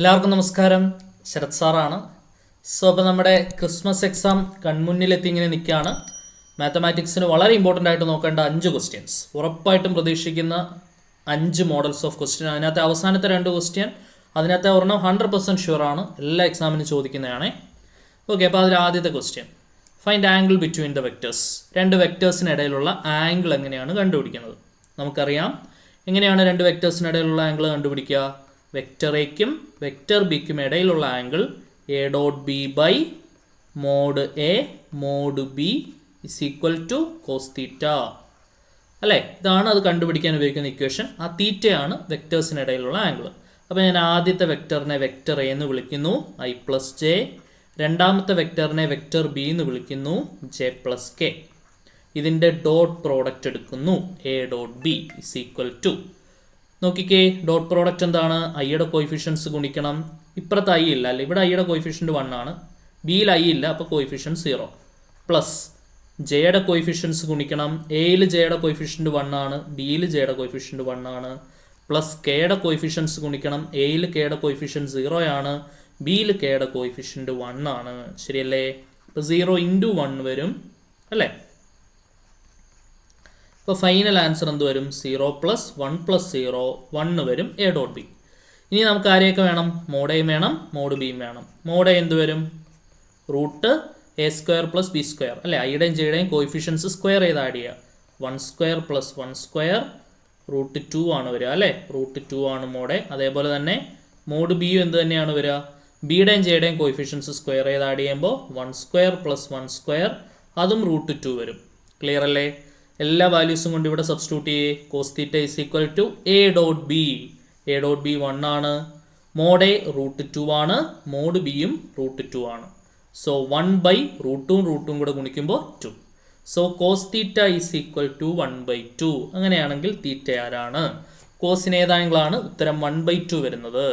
എല്ലാവർക്കും നമസ്കാരം. ശരത് സാറാണ്. അപ്പോൾ നമ്മുടെ ക്രിസ്മസ് എക്സാം കൺമുന്നിലെത്തി ഇങ്ങനെ നിൽക്കുകയാണ്. മാത്തമാറ്റിക്സിന് വളരെ ഇമ്പോർട്ടൻ്റ് ആയിട്ട് നോക്കേണ്ട 5 ക്വസ്റ്റ്യൻസ്, ഉറപ്പായിട്ടും പ്രതീക്ഷിക്കുന്ന 5 മോഡൽസ് ഓഫ് ക്വസ്റ്റ്യൻ. അതിനകത്തെ അവസാനത്തെ 2 ക്വസ്റ്റ്യൻ, അതിനകത്തെ ഒരെണ്ണം 100% ഷുവറാണ്, എല്ലാ എക്സാമിനും ചോദിക്കുന്നതാണ്. ഓക്കെ, അപ്പോൾ അതിൽ ആദ്യത്തെ question, find angle between the vectors. 2 വെക്ടേഴ്സിനിടയിലുള്ള ആംഗിൾ എങ്ങനെയാണ് കണ്ടുപിടിക്കുന്നത്? നമുക്കറിയാം. എങ്ങനെയാണ് 2 വെക്ടേഴ്സിനിടയിലുള്ള ആംഗിൾ കണ്ടുപിടിക്കുക? വെക്ടർ എക്കും വെക്ടർ ബിക്കും ഇടയിലുള്ള angle A dot B by mod A mod B is equal to cos theta അല്ലേ? ഇതാണ് അത് കണ്ടുപിടിക്കാൻ ഉപയോഗിക്കുന്ന ഇക്വേഷൻ. ആ തീറ്റയാണ് വെക്ടേഴ്സിനിടയിലുള്ള ആംഗിൾ. അപ്പോൾ ഞാൻ ആദ്യത്തെ വെക്ടറിനെ വെക്ടർ എ എന്ന് വിളിക്കുന്നു, ഐ പ്ലസ് ജെ. രണ്ടാമത്തെ വെക്ടറിനെ വെക്ടർ ബി എന്ന് വിളിക്കുന്നു, ജെ പ്ലസ് കെ. ഇതിൻ്റെ ഡോട്ട് പ്രോഡക്റ്റ് എടുക്കുന്നു, A dot B is equal to. നോക്കിക്കേ, ഡോട്ട് പ്രോഡക്റ്റ് എന്താണ്? ഐയുടെ കോയിഫിഷ്യൻസ് ഗുണിക്കണം. ഇപ്പുറത്ത് ഐ ഇല്ല അല്ലേ, ഇവിടെ ഐയുടെ കോയിഫിഷ്യൻറ്റ് 1 ആണ്, ബിയിൽ ഐ ഇല്ല, അപ്പോൾ കോയിഫിഷ്യൻറ്റ് 0. പ്ലസ് ജെയുടെ കോയിഫിഷ്യൻസ് ഗുണിക്കണം. എയിൽ ജെയുടെ കോയിഫിഷ്യൻറ്റ് 1 ആണ്, ബിയിൽ ജെയുടെ കോയിഫിഷ്യൻറ്റ് 1 ആണ്. പ്ലസ് കെയുടെ കോയിഫിഷ്യൻസ് ഗുണിക്കണം. എയിൽ കെയുടെ കോയിഫിഷ്യൻറ്റ് 0 ആണ്, ബിയിൽ കെയുടെ കോയിഫിഷ്യൻറ്റ് 1 ആണ്. ശരിയല്ലേ? അപ്പോൾ 0 × 1 വരും അല്ലേ? അപ്പോൾ ഫൈനൽ ആൻസർ എന്ത് വരും? 0 + 1 + 0 1 വരും, എ ഡോട്ട് ബി. ഇനി നമുക്ക് ആരെയൊക്കെ വേണം? മോഡ് എയും വേണം, മോഡ് ബിയും വേണം. മോഡ് എ എന്ത് വരും? റൂട്ട് a² + b² അല്ലേ? ഐയുടെയും ജെയുടെയും കോയിഫിഷ്യൻസ് സ്ക്വയർ ചെയ്ത് ആഡ് ചെയ്യുക. 1² + 1² √2 ആണ് വരിക അല്ലേ? √2 ആണ് മോഡ് എ. അതേപോലെ തന്നെ മോഡ് ബിയും എന്ത് തന്നെയാണ് വരിക? ബിയുടെയും ജെയുടെയും കോയിഫിഷ്യൻസ് സ്ക്വയർ ചെയ്ത് ആഡ് ചെയ്യുമ്പോൾ 1² + 1² അതും √2 വരും. ക്ലിയർ അല്ലേ? എല്ലാ വാല്യൂസും കൊണ്ട് ഇവിടെ സബ്സ്റ്റിറ്റ്യൂട്ട് ചെയ്യേ. Cos theta is equal to A dot B. A dot B 1 ആണ്, മോഡ് എ √2 ആണ്, മോഡ് ബിയും √2 ആണ്. സോ 1/√2 കൂടെ ഗുണിക്കുമ്പോൾ 2. So cos theta is equal to 1/2. അങ്ങനെയാണെങ്കിൽ തീറ്റ ആരാണ്? കോസിന് ഏത് ആംഗിളാണ്? ഉത്തരം 1/2 വരുന്നത്.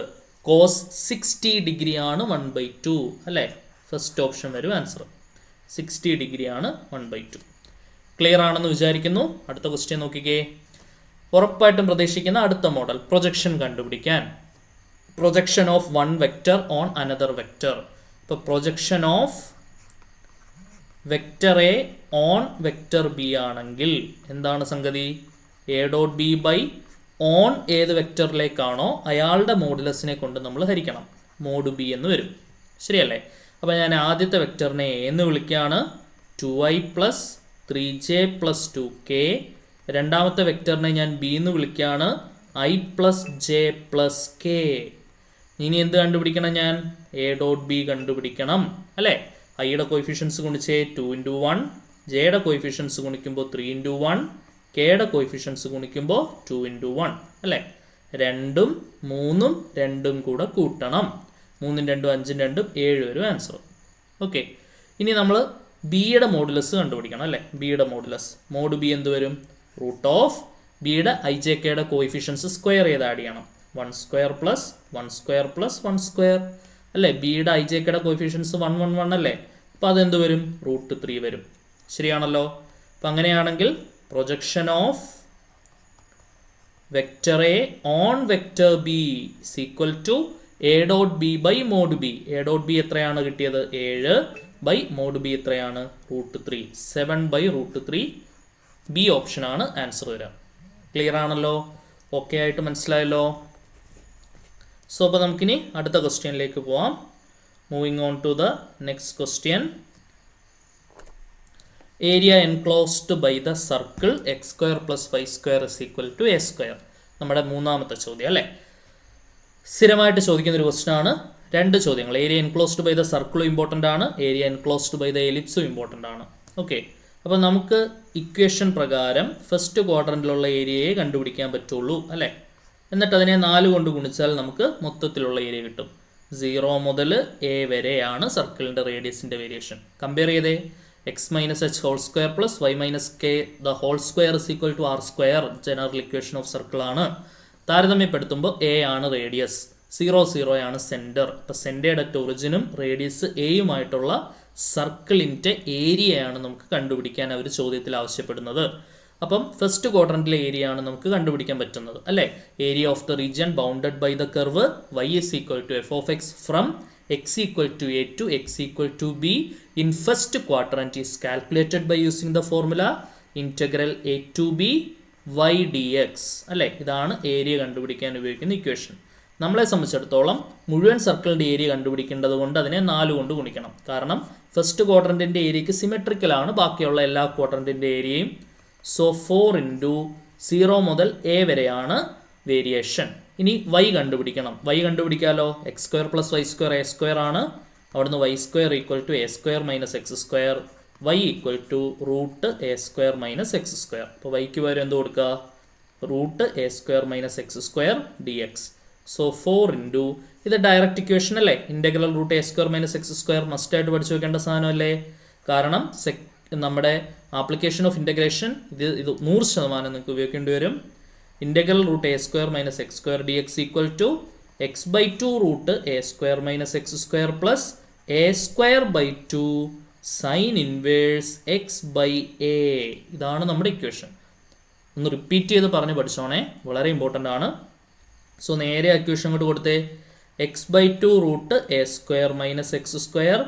കോസ് 60 ഡിഗ്രി ആണ് 1/2 അല്ലേ? ഫസ്റ്റ് ഓപ്ഷൻ വരും ആൻസർ. 60 ഡിഗ്രി ആണ് 1/2. ക്ലിയർ ആണെന്ന് വിചാരിക്കുന്നു. അടുത്ത ക്വസ്റ്റ്യൻ നോക്കിക്കേ. ഉറപ്പായിട്ടും പ്രതീക്ഷിക്കുന്ന അടുത്ത മോഡൽ, പ്രൊജക്ഷൻ കണ്ടുപിടിക്കാൻ. Projection of 1 vector on another vector. ഇപ്പോൾ projection of vector A on vector B ആണെങ്കിൽ എന്താണ് സംഗതി? A dot B by on ഏത് വെക്ടറിലേക്കാണോ അയാളുടെ മോഡുലസിനെ കൊണ്ട് നമ്മൾ ഹരിക്കണം, മോഡ് ബി എന്ന് വരും. ശരിയല്ലേ? അപ്പോൾ ഞാൻ ആദ്യത്തെ വെക്ടറിനെ എ എന്ന് വിളിക്കുകയാണ്, 2i + 3j + 2k. രണ്ടാമത്തെ വെക്ടറിനെ ഞാൻ ബി എന്ന് വിളിക്കുകയാണ്, i + j + k. ഇനി എന്ത് കണ്ടുപിടിക്കണം? ഞാൻ എ ഡോട്ട് ബി കണ്ടുപിടിക്കണം അല്ലേ? ഐയുടെ കോയിഫിഷ്യൻസ് ഗുണിച്ചേ 2 × 1, ജെയുടെ കോയിഫിഷ്യൻസ് ഗുണിക്കുമ്പോൾ 3 × 1, കെയുടെ കോയിഫിഷ്യൻസ് ഗുണിക്കുമ്പോൾ 2 × 1 അല്ലേ? 2ഉം 3ഉം 2ഉം കൂടെ കൂട്ടണം. 3ഉം 2ഉം 5ഉം 2ഉം 7 വരും ആൻസർ. ഓക്കെ, ഇനി നമ്മൾ ബിയുടെ മോഡുലസ് കണ്ടുപിടിക്കണം അല്ലേ? ബിയുടെ മോഡുലസ്, മോഡ് ബി എന്ത് വരും? √ ബിയുടെ ഐജെക്കയുടെ കോയിഫിഷ്യൻസ് സ്ക്വയർ ചെയ്ത് ആഡ് ചെയ്യണം. 1² + 1² + 1² അല്ലേ? ബിയുടെ ഐജെക്കയുടെ കോയിഫിഷ്യൻസ് 1 1 1 അല്ലേ? അപ്പോൾ അതെന്ത് വരും? √3 വരും. ശരിയാണല്ലോ? അപ്പം അങ്ങനെയാണെങ്കിൽ projection of vector A on vector B is equal to A dot B by mod B. A dot B എത്രയാണ് കിട്ടിയത്? 7 ബൈ മോഡ് ബി എത്രയാണ്? √3. 7/√3. ബി ഓപ്ഷനാണ് ആൻസർ വരിക. ക്ലിയർ ആണല്ലോ? ഓക്കെ ആയിട്ട് മനസ്സിലായല്ലോ? സോ അപ്പോൾ നമുക്കിനി അടുത്ത ക്വസ്റ്റ്യനിലേക്ക് പോവാം. Moving on to the next question. Area enclosed by the circle x² + y² = a². നമ്മുടെ മൂന്നാമത്തെ ചോദ്യം അല്ലേ? സ്ഥിരമായിട്ട് ചോദിക്കുന്ന ഒരു ക്വസ്റ്റ്യൻ ആണ്. 2 ചോദ്യങ്ങൾ, ഏരിയ എൻക്ലോസ്ഡ് ബൈ ദ സർക്കിളും ഇമ്പോർട്ടൻ്റ് ആണ്, ഏരിയ എൻക്ലോസ്ഡ് ബൈ ദ എലിപ്സും ഇമ്പോർട്ടൻ്റ് ആണ്. ഓക്കെ, അപ്പോൾ നമുക്ക് ഇക്വേഷൻ പ്രകാരം ഫസ്റ്റ് ക്വാഡ്രൻറ്റിലുള്ള ഏരിയയെ കണ്ടുപിടിക്കാൻ പറ്റുള്ളൂ അല്ലേ? എന്നിട്ട് അതിനെ 4 കൊണ്ട് ഗുണിച്ചാൽ നമുക്ക് മൊത്തത്തിലുള്ള ഏരിയ കിട്ടും. 0 മുതൽ a വരെയാണ് സർക്കിളിൻ്റെ റേഡിയസിൻ്റെ വേരിയേഷൻ. കമ്പയർ ചെയ്തേ, x - h² + y - k ² r². General equation of circle ആണ്. താരതമ്യപ്പെടുത്തുമ്പോൾ a ആണ് റേഡിയസ്, 0 0 ആണ് സെൻറ്റർ. അപ്പോൾ സെൻറ്റേഡ് അറ്റ് ഒറിജിനും റേഡിയസ് എയുമായിട്ടുള്ള സർക്കിളിൻ്റെ ഏരിയയാണ് നമുക്ക് കണ്ടുപിടിക്കാൻ അവർ ചോദ്യത്തിൽ ആവശ്യപ്പെടുന്നത്. അപ്പം ഫസ്റ്റ് ക്വാഡ്രന്റിലെ ഏരിയ ആണ് നമുക്ക് കണ്ടുപിടിക്കാൻ പറ്റുന്നത് അല്ലേ. Area of the region bounded by the curve y is equal to f of x from x equal to a to x equal to b in first quadrant is calculated by using the formula integral a to b y dx അല്ലേ. ഇതാണ് area കണ്ടുപിടിക്കാൻ ഉപയോഗിക്കുന്ന equation. നമ്മളെ സംബന്ധിച്ചിടത്തോളം മുഴുവൻ സർക്കിളിൻ്റെ area കണ്ടുപിടിക്കേണ്ടത് കൊണ്ട് അതിനെ 4 കൊണ്ട് ഗുണിക്കണം. കാരണം ഫസ്റ്റ് ക്വാഡ്രന്റിൻ്റെ ഏരിയക്ക് സിമെട്രിക്കലാണ് ബാക്കിയുള്ള എല്ലാ ക്വാഡ്രന്റിൻ്റെ ഏരിയയും. സോ 4 ഇൻറ്റു 0 മുതൽ a വരെയാണ് വേരിയേഷൻ. ഇനി y കണ്ടുപിടിക്കണം. y കണ്ടുപിടിക്കാമല്ലോ. X square plus Y square a square ആണ്. അവിടുന്ന് y square equal to a square minus X square, y equal to root A square minus X square. അപ്പോൾ വൈക്ക് പകരം എന്ത് കൊടുക്കുക? Root A square minus X square D x. So 4 into ഇത് direct equation അല്ലേ. Integral root A square minus X square മസ്റ്റായിട്ട് പഠിച്ചു വെക്കേണ്ട സാധനമല്ലേ. കാരണം നമ്മുടെ ആപ്ലിക്കേഷൻ ഓഫ് ഇൻ്റഗ്രേഷൻ ഇത് 100% നിങ്ങൾക്ക് ഉപയോഗിക്കേണ്ടി വരും. Integral root A square minus X square D X equal to X by 2 root A square minus X square plus A square by 2 sine inverse X by A. ഇതാണ് നമ്മുടെ equation. ഒന്ന് repeat ചെയ്ത് പറഞ്ഞ് പഠിച്ചോണേ, വളരെ ഇമ്പോർട്ടൻ്റ് ആണ്. So നേരെ equation കൊണ്ട് കൊടുത്തേ. X by 2 root A square minus X square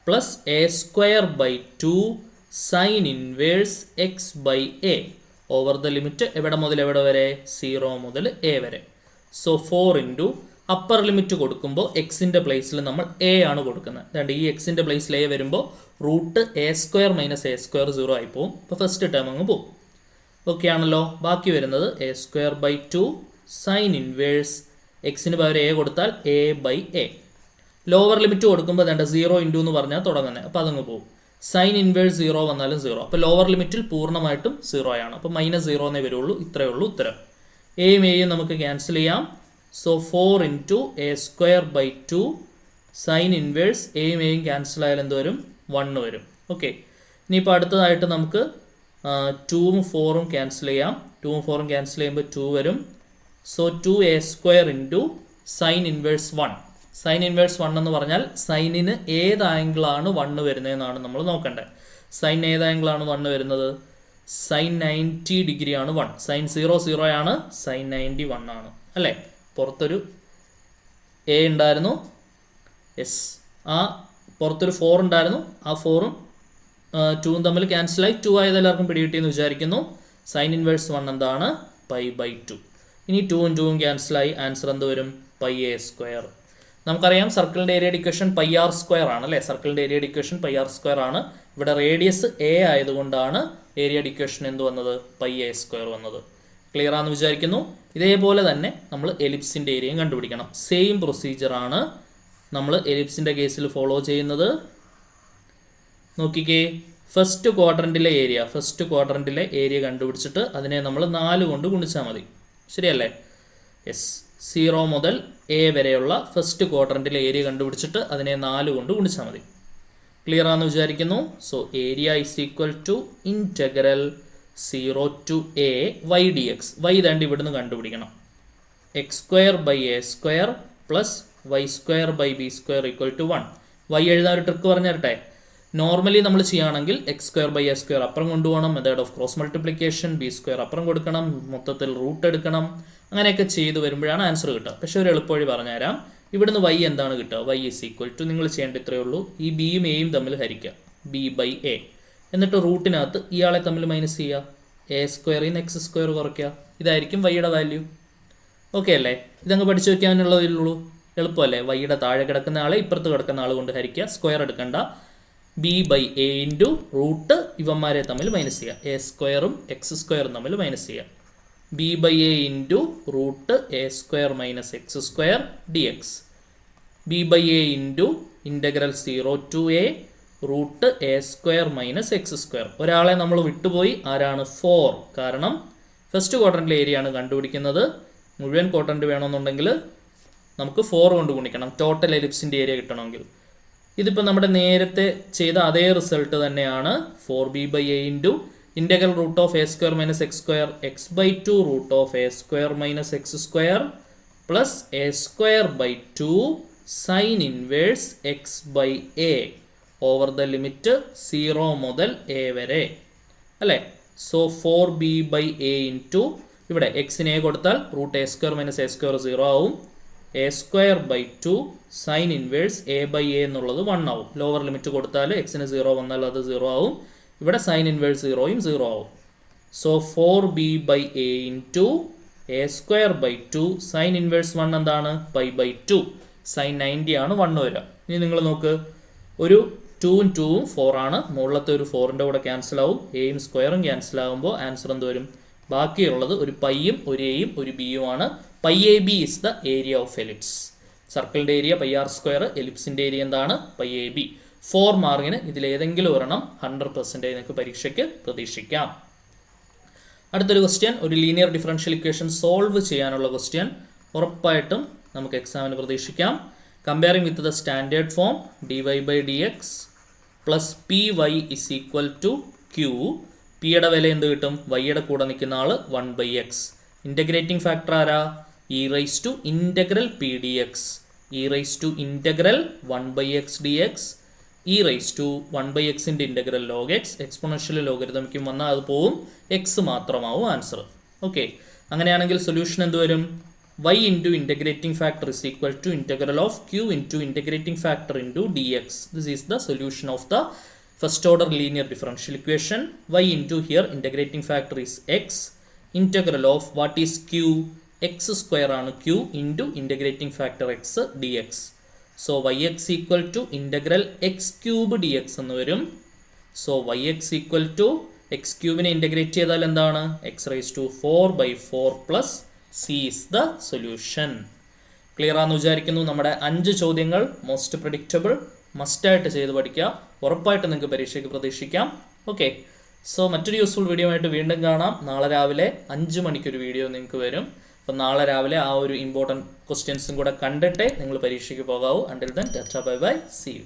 plus A square by 2 sine inverse X by A over the limit എവിടെ മുതൽ എവിടെ വരെ? 0 മുതൽ എ വരെ. സോ 4 ഇൻറ്റു അപ്പർ ലിമിറ്റ് കൊടുക്കുമ്പോൾ എക്സിൻ്റെ പ്ലേസിൽ നമ്മൾ എ ആണ് കൊടുക്കുന്നത്. അതുകൊണ്ട് ഈ എക്സിൻ്റെ പ്ലേസിൽ എ വരുമ്പോൾ root A square minus A square 0 ആയി പോകും. അപ്പോൾ ഫസ്റ്റ് ടേം അങ്ങ് പോകും. ഓക്കെ ആണല്ലോ. ബാക്കി വരുന്നത് A square by 2 sine inverse എക്സിന് പകരം എ കൊടുത്താൽ A by A. Lower limit കൊടുക്കുമ്പോൾ വേണ്ട 0 ഇൻറ്റു എന്ന് പറഞ്ഞാൽ തുടങ്ങുന്നത്. അപ്പോൾ അതങ്ങ് പോകും. സൈൻ ഇൻവേഴ്സ് 0 വന്നാലും 0. അപ്പോൾ ലോവർ ലിമിറ്റിൽ പൂർണ്ണമായിട്ടും 0 ആണ്. അപ്പോൾ -0 എന്നേ വരുള്ളൂ. ഇത്രയേ ഉള്ളൂ ഉത്തരം. എയും എയും നമുക്ക് ക്യാൻസൽ ചെയ്യാം. So 4 into A square by 2 sine inverse എയും എയും ക്യാൻസൽ ആയാലും എന്ത് വരും? 1 വരും. ഓക്കെ. ഇനിയിപ്പോൾ അടുത്തതായിട്ട് നമുക്ക് 2ഉം 4ഉം ക്യാൻസൽ ചെയ്യാം. 2ഉം 4ഉം ക്യാൻസൽ ചെയ്യുമ്പോൾ 2 വരും. So 2a square into sine inverse 1. Sign inverse 1 എന്ന് പറഞ്ഞാൽ സൈനിന് ഏത് ആംഗിളാണ് 1 വരുന്നതെന്നാണ് നമ്മൾ നോക്കേണ്ടത്. സൈൻ ഏത് ആംഗിളാണ് 1 വരുന്നത്? സൈൻ 90 ഡിഗ്രി ആണ് 1. സൈൻ 0 ആണ്, സൈൻ 90 1 ആണ് അല്ലേ. പുറത്തൊരു എ ഉണ്ടായിരുന്നു. യെസ്, ആ പുറത്തൊരു 4 ഉണ്ടായിരുന്നു. ആ 4ഉം 2ഉം തമ്മിൽ ക്യാൻസലായി. 2 ആയത് എല്ലാവർക്കും പിടികിട്ടിയെന്ന് വിചാരിക്കുന്നു. സൈൻ ഇൻവേഴ്സ് 1 എന്താണ്? Pi by 2. ഇനി 2ഉം 2ഉം ക്യാൻസലായി. ആൻസർ എന്ത് വരും? Pi A square. നമുക്കറിയാം സർക്കിളിൻ്റെ ഏരിയയുടെ ഇക്വേഷൻ പൈ ആർ സ്ക്വയർ ആണ് അല്ലേ. സർക്കിളിൻ്റെ ഏരിയയുടെ ഇക്വേഷൻ പൈ ആർ സ്ക്വയർ ആണ്. ഇവിടെ റേഡിയസ് എ ആയതുകൊണ്ടാണ് ഏരിയയുടെ ഇക്വേഷൻ എന്ത് വന്നത്? പൈ എ സ്ക്വയർ വന്നത്. ക്ലിയർ ആണെന്ന് വിചാരിക്കുന്നു. ഇതേപോലെ തന്നെ നമ്മൾ എലിപ്സിൻ്റെ ഏരിയയും കണ്ടുപിടിക്കണം. സെയിം പ്രൊസീജിയറാണ് നമ്മൾ എലിപ്സിൻ്റെ കേസിൽ ഫോളോ ചെയ്യുന്നത്. നോക്കിക്കേ, ഫസ്റ്റ് ക്വാഡ്രൻറ്റിലെ ഏരിയ കണ്ടുപിടിച്ചിട്ട് അതിനെ നമ്മൾ 4 കൊണ്ട് ഗുണിച്ചാൽ മതി. ശരിയല്ലേ? യെസ്. 0 മുതൽ എ വരെയുള്ള ഫസ്റ്റ് ക്വാഡ്രൻറ്റിലെ ഏരിയ കണ്ടുപിടിച്ചിട്ട് അതിനെ 4 കൊണ്ട് ഗുണിച്ചാൽ മതി. ക്ലിയർ ആണെന്ന് വിചാരിക്കുന്നു. So area is equal to integral 0 to A Y D X. Y ദാണ്ട് ഇവിടുന്ന് കണ്ടുപിടിക്കണം. X square by A square plus Y square by B square equal to 1. Y എഴുതാൻ ഒരു ട്രിക്ക് പറഞ്ഞു തരട്ടെ. നോർമലി നമ്മൾ ചെയ്യുകയാണെങ്കിൽ X square by A square അപ്പുറം കൊണ്ടുപോകണം. Method of cross multiplication. B square അപ്പുറം കൊടുക്കണം. മൊത്തത്തിൽ റൂട്ട് എടുക്കണം. അങ്ങനെയൊക്കെ ചെയ്ത് വരുമ്പോഴാണ് ആൻസർ കിട്ടുക. പക്ഷേ ഒരു എളുപ്പവഴി പറഞ്ഞുതരാം. ഇവിടുന്ന് വൈ എന്താണ് കിട്ടുക? വൈ ഇസ് ഈക്വൽ ടു നിങ്ങൾ ചെയ്യേണ്ട ഇത്രയേ ഉള്ളൂ. ഈ ബിയും എയും തമ്മിൽ ഹരിക്കുക. B by A. എന്നിട്ട് റൂട്ടിനകത്ത് ഇയാളെ തമ്മിൽ മൈനസ് ചെയ്യുക. എ സ്ക്വയറിൽ നിന്ന് എക്സ് സ്ക്വയർ കുറയ്ക്കുക. ഇതായിരിക്കും വൈയുടെ വാല്യൂ. ഓക്കെ അല്ലേ? ഇതങ്ങ് പഠിച്ചു വയ്ക്കാനുള്ളതേ എളുപ്പമല്ലേ? വൈയുടെ താഴെ കിടക്കുന്ന ആളെ ഇപ്പുറത്ത് കിടക്കുന്ന ആൾ കൊണ്ട് ഹരിക്കുക. സ്ക്വയർ എടുക്കണ്ട. B by A into root ഇവന്മാരെ തമ്മിൽ മൈനസ് ചെയ്യുക. എ സ്ക്വയറും എക്സ് സ്ക്വയറും തമ്മിൽ മൈനസ് ചെയ്യുക. B by A into root A square minus X square D X. B by A into integral 0 to A root A square minus X square. ഒരാളെ നമ്മൾ വിട്ടുപോയി. ആരാണ്? 4. കാരണം ഫസ്റ്റ് ക്വാഡ്രൻറ്റിലെ ഏരിയ ആണ് കണ്ടുപിടിക്കുന്നത്. മുഴുവൻ ക്വാഡ്രൻറ്റ് വേണമെന്നുണ്ടെങ്കിൽ നമുക്ക് 4 കൊണ്ട് ഗുണിക്കണം ടോട്ടൽ എലിപ്സിൻ്റെ ഏരിയ കിട്ടണമെങ്കിൽ. ഇതിപ്പോൾ നമ്മുടെ നേരത്തെ ചെയ്ത അതേ റിസൾട്ട് തന്നെയാണ്. 4b by A into integral root of a square minus X square x by 2 root of a square minus X square plus A square by 2 sine inverse X by A over the limit 0 മുതൽ A വരെ അല്ലേ. So 4b/a into ഇവിടെ എക്സിന് A കൊടുത്താൽ √a² - a² 0 ആവും. a²/2 sine inverse a/a എന്നുള്ളത് 1 ആവും. Lower limit കൊടുത്താൽ എക്സിന് 0 വന്നാൽ അത് 0 ആവും. ഇവിടെ സൈൻ ഇൻവേഴ്സ് 0യും 0 ആവും. So 4b/a into a²/2 sign inverse 1 എന്താണ് π/2 സൈൻ 90 ആണ് 1 വരിക. ഇനി നിങ്ങൾ നോക്ക്, ഒരു 2ഉം 2ഉം 4 ആണ്. മുകളിലത്തെ ഒരു 4ൻ്റെ കൂടെ ക്യാൻസൽ ആവും. എയും സ്ക്വയറും ക്യാൻസൽ ആകുമ്പോൾ ആൻസർ എന്ത് വരും? ബാക്കിയുള്ളത് ഒരു പൈയും ഒരു എയും ഒരു ബിയും ആണ്. πab is the area of ellipse. സർക്കിളിൻ്റെ ഏരിയ πr², എലിപ്സിൻ്റെ ഏരിയ എന്താണ് πab. 4 മാർക്കിന് ഇതിലേതെങ്കിലും ഒരെണ്ണം 100% നിങ്ങൾക്ക് പരീക്ഷയ്ക്ക് പ്രതീക്ഷിക്കാം. അടുത്തൊരു ക്വസ്റ്റ്യൻ, ഒരു ലീനിയർ ഡിഫറൻഷ്യൽ ഇക്വേഷൻ സോൾവ് ചെയ്യാനുള്ള ക്വസ്റ്റ്യൻ ഉറപ്പായിട്ടും നമുക്ക് എക്സാമിന് പ്രതീക്ഷിക്കാം. Comparing with the standard form dy/dx plus py is equal to q. പിയുടെ വില എന്ത് കിട്ടും? വൈയുടെ കൂടെ നിൽക്കുന്ന ആൾ 1/x. ഇൻ്റഗ്രേറ്റിംഗ് ഫാക്ടർ ആരാ? e⁻∫ pdx, e⁻∫ 1/x dx, e⁻1/xൻ്റെ ഇൻ്റഗ്രൽ log x. എക്സ്പോണൻഷ്യൽ ലോഗരിതമിക്കും വന്നാൽ അത് പോവും, എക്സ് മാത്രമാവും ആൻസർ. ഓക്കെ, അങ്ങനെയാണെങ്കിൽ സൊല്യൂഷൻ എന്ത് വരും? y into integrating factor is equal to integral of q into integrating factor into dx. This is the solution of the first order linear differential equation. Y into here integrating factor is x. Integral of what is q? x² ആണ് q into integrating factor x dx. So yx equal to integral x³ dx എന്ന് വരും. So yx equal to x³ integrate ചെയ്താൽ എന്താണ്? x⁴/4 plus C is the solution. Clear ആണെന്ന് വിചാരിക്കുന്നു. നമ്മുടെ 5 ചോദ്യങ്ങൾ most predictable, മസ്റ്റായിട്ട് ചെയ്ത് പഠിക്കുക. ഉറപ്പായിട്ട് നിങ്ങൾക്ക് പരീക്ഷയ്ക്ക് പ്രതീക്ഷിക്കാം. ഓക്കെ, സോ മറ്റൊരു യൂസ്ഫുൾ വീഡിയോ ആയിട്ട് വീണ്ടും കാണാം. നാളെ രാവിലെ 5 മണിക്കൊരു വീഡിയോ നിങ്ങൾക്ക് വരും. അപ്പം നാളെ രാവിലെ ആ ഒരു ഇമ്പോർട്ടൻറ്റ് ക്വസ്റ്റ്യൻസും കൂടെ കണ്ടിട്ടേ നിങ്ങൾ പരീക്ഷയ്ക്ക് പോകാവൂ. Until then tata bye bye, see U.